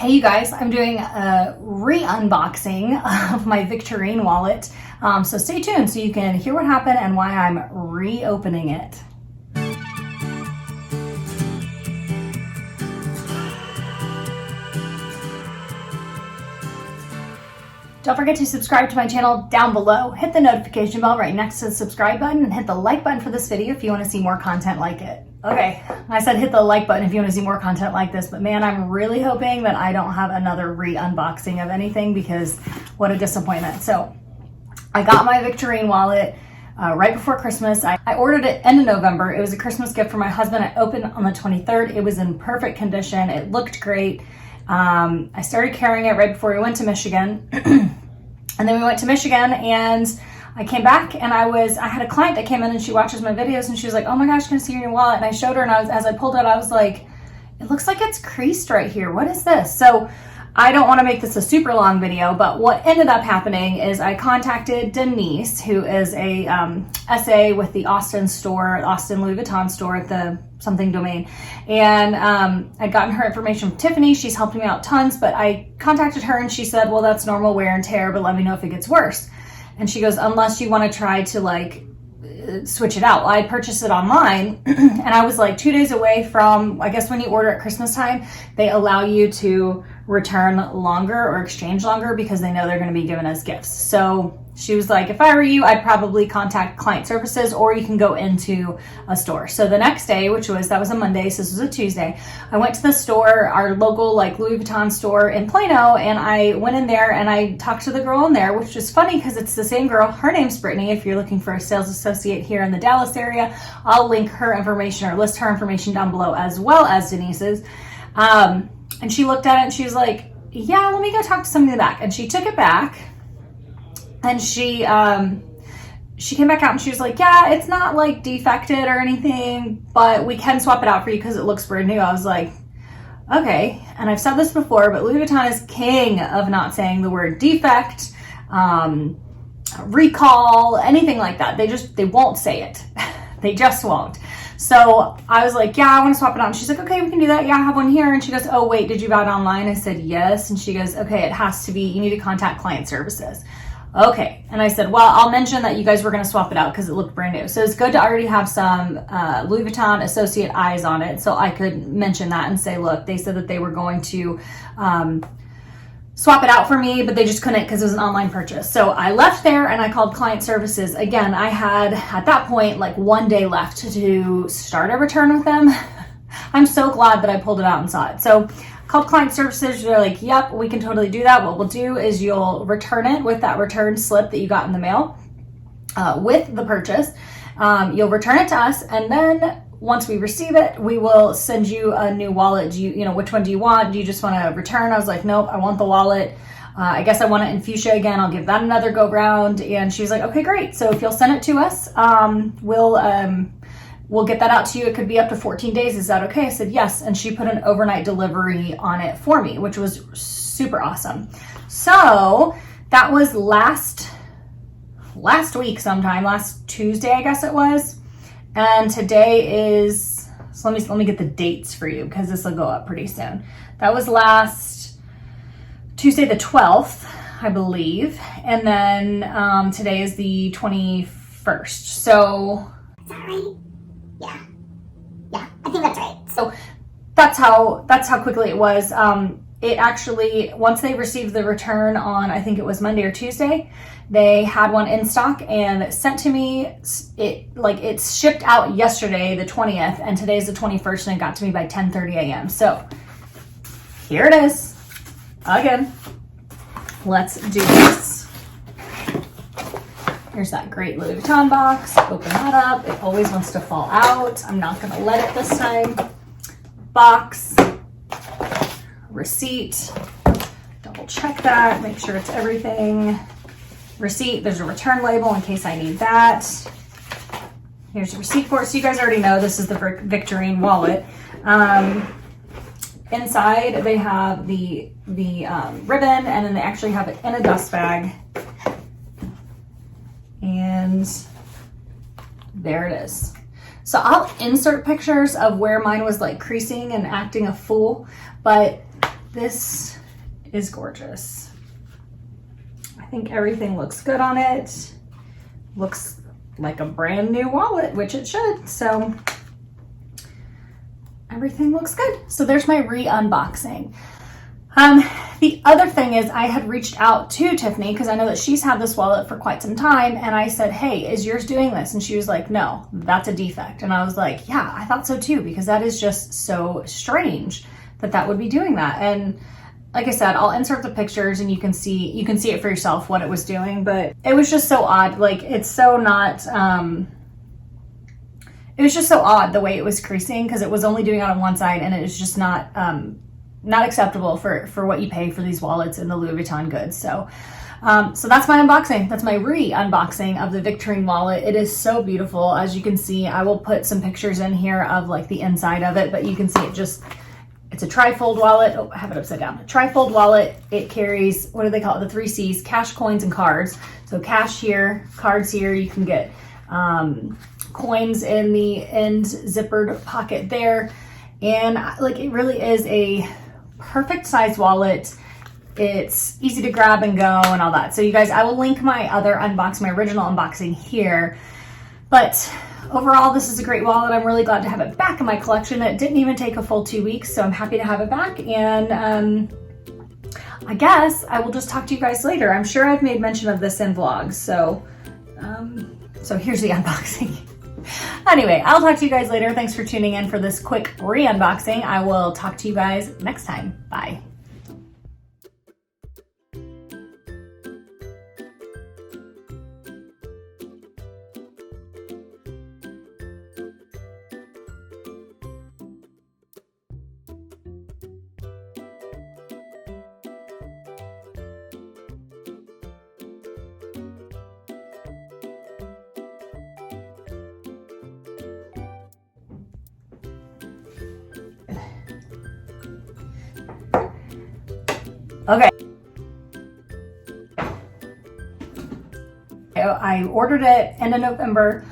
Hey you guys, I'm doing a re-unboxing of my Victorine wallet. So stay tuned so you can hear what happened and why I'm reopening it. Don't forget to subscribe to my channel down below. Hit the notification bell right next to the subscribe button and hit the like button for this video if you want to see more content like it. Okay, I said hit the like button if you want to see more content like this, but man, I'm really hoping that I don't have another re-unboxing of anything because what a disappointment. So I got my Victorine wallet right before Christmas. I ordered it end of November. It was a Christmas gift for my husband. I opened on the 23rd. It was in perfect condition. It looked great. I started carrying it right before we went to Michigan. And then we went to Michigan and I came back and I had a client that came in and she watches my videos and she was like, oh my gosh, can I see your new wallet? And I showed her and as I pulled it, I was like, it looks like it's creased right here. What is this? So I don't want to make this a super long video, but what ended up happening is I contacted Denise, who is a SA with the Austin Louis Vuitton store at the something domain. And I'd gotten her information from Tiffany. She's helped me out tons, but I contacted her and she said, well, that's normal wear and tear, but let me know if it gets worse. And she goes, unless you want to try to like switch it out. Well, I purchased it online and I was like 2 days away from, I guess when you order at Christmas time, they allow you to return longer or exchange longer because they know they're going to be giving us gifts. So she was like, if I were you, I'd probably contact client services or you can go into a store. So the next day, that was a Monday, so this was a Tuesday, I went to the store, our local like Louis Vuitton store in Plano, and I went in there and I talked to the girl in there, which was funny because it's the same girl. Her name's Brittany. If you're looking for a sales associate here in the Dallas area, I'll link her information or list her information down below as well as Denise's. And she looked at it and she was like, yeah, let me go talk to somebody in the back. And she took it back and she came back out and she was like, yeah, it's not like defected or anything, but we can swap it out for you because it looks brand new. I was like, okay. And I've said this before, but Louis Vuitton is king of not saying the word defect, recall, anything like that. They won't say it. They just won't. So I was like, yeah, I want to swap it out. And she's like, okay, we can do that. Yeah, I have one here. And she goes, oh, wait, did you buy it online? I said, yes. And she goes, okay, it has to be, you need to contact client services. Okay. And I said, well, I'll mention that you guys were going to swap it out because it looked brand new. So it's good to already have some Louis Vuitton associate eyes on it. So I could mention that and say, look, they said that they were going to swap it out for me, but they just couldn't because it was an online purchase. So I left there and I called client services. Again, I had at that point like 1 day left to start a return with them. I'm so glad that I pulled it out and saw it. So I called client services. They're like, yep, we can totally do that. What we'll do is you'll return it with that return slip that you got in the mail with the purchase. You'll return it to us, and then once we receive it, we will send you a new wallet. Do you know, which one do you want? Do you just want to return? I was like, nope, I want the wallet. I guess I want it in fuchsia again. I'll give that another go round. And she was like, okay, great. So if you'll send it to us, we'll get that out to you. It could be up to 14 days. Is that okay? I said, yes. And she put an overnight delivery on it for me, which was super awesome. So that was last week sometime, last Tuesday, I guess it was. And today is, so let me get the dates for you because this will go up pretty soon. That was last Tuesday the 12th, I believe. And then today is the 21st. So, is that right? Yeah, I think that's right. So that's how quickly it was. It actually, once they received the return on, I think it was Monday or Tuesday, they had one in stock and sent to me. It's shipped out yesterday, the 20th, and today's the 21st, and it got to me by 10:30 a.m. So here it is. Again, let's do this. Here's that great Louis Vuitton box. Open that up. It always wants to fall out. I'm not gonna let it this time. Box. Receipt, double check that, make sure it's everything. Receipt, there's a return label in case I need that. Here's the receipt for it. So you guys already know this is the Victorine wallet. Inside they have the ribbon, and then they actually have it in a dust bag. And there it is. So I'll insert pictures of where mine was like creasing and acting a fool, but this is gorgeous. I think everything looks good on it. Looks like a brand new wallet, which it should. So everything looks good. So there's my re-unboxing. The other thing is I had reached out to Tiffany because I know that she's had this wallet for quite some time, and I said, hey, is yours doing this? And she was like, no, that's a defect. And I was like, yeah, I thought so too, because that is just so strange that that would be doing that. And like I said, I'll insert the pictures and you can see it for yourself what it was doing, but it was just so odd. Like, it's so not, it was just so odd the way it was creasing, because it was only doing it on one side, and it was just not acceptable for what you pay for these wallets in the Louis Vuitton goods. So so that's my unboxing. That's my re-unboxing of the Victorine wallet. It is so beautiful. As you can see, I will put some pictures in here of like the inside of it, but you can see it's a trifold wallet. Oh, I have it upside down. A trifold wallet. It carries, what do they call it? The 3 C's: cash, coins, and cards. So cash here, cards here. You can get coins in the end zippered pocket there. And like, it really is a perfect size wallet. It's easy to grab and go and all that. So you guys, I will link my other unboxing, my original unboxing here. But overall, this is a great wallet. I'm really glad to have it back in my collection. It didn't even take a full 2 weeks, so I'm happy to have it back. And I guess I will just talk to you guys later. I'm sure I've made mention of this in vlogs. So, so here's the unboxing. Anyway, I'll talk to you guys later. Thanks for tuning in for this quick re-unboxing. I will talk to you guys next time. Bye. Okay. I ordered it end of November.